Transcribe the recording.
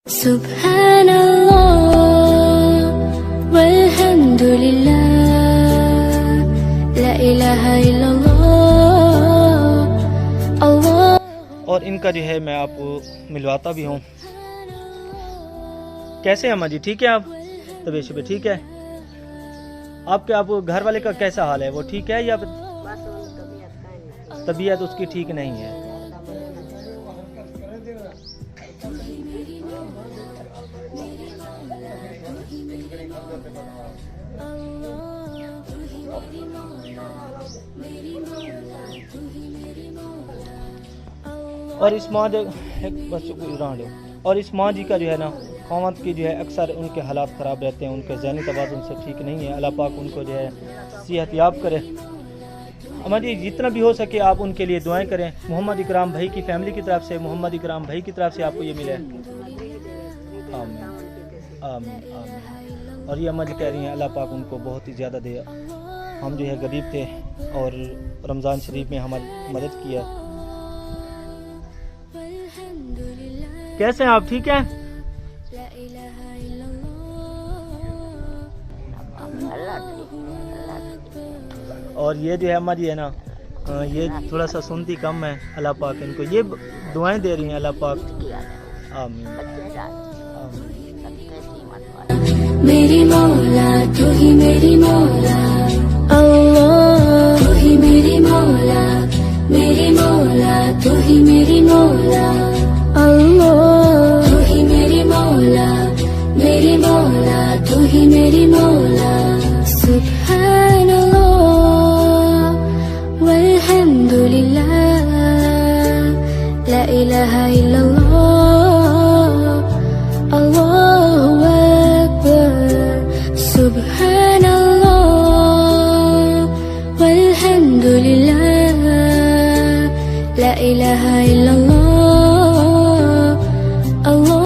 Subhanallah walhamdulillah la ilaha illallah Allah। और इनका जो है मैं आपको मिलवाता भी हूँ। कैसे हैं अम्मा जी, ठीक है आप? तबीयत शुबे ठीक है? आपके आप घर वाले का कैसा हाल है, वो ठीक है या तबीयत उसकी ठीक नहीं है? और इस माँ जो और इस माँ जी का जो है ना क़यामत की जो है अक्सर उनके हालात ख़राब रहते हैं, उनके ज़हनी तवाज़ुन से ठीक नहीं है। अल्लाह पाक उनको जो है सेहत याब करे। अम्मा जी जितना भी हो सके आप उनके लिए दुआएं करें। मोहम्मद इकराम भाई की फैमिली की तरफ से, मोहम्मद इकराम भाई की तरफ से आपको ये मिले। आमीन आमीन आमीन। और ये अम्मा जी कह रही हैं अल्लाह पाक उनको बहुत ही ज़्यादा दे। हम जो है गरीब थे और रमज़ान शरीफ में हमारी मदद किया। कैसे हैं आप, ठीक हैं? और ये जो है अम्मा जी है ना, ये थोड़ा सा सुनती कम है। अल्लाह पाक इनको ये दुआएं दे रही हैं। अल्लाह पाक आमीन आमीन। मेरी मौला तू ही मेरी मौला अल्लाह, तू ही मेरी मौला, मेरी मौला तू ही मेरी मौला अल्लाह, तू ही मेरी मौला, मेरी मौला तू ही मेरी मौला। सुब्हानल्लाह वल्हम्दुलिल्लाह ला इलाहा इल्लल्लाह अल्लाहु अकबर। सुब्हानल्लाह वल्हम्दुलिल्लाह ला इलाहा इल्लल्लाह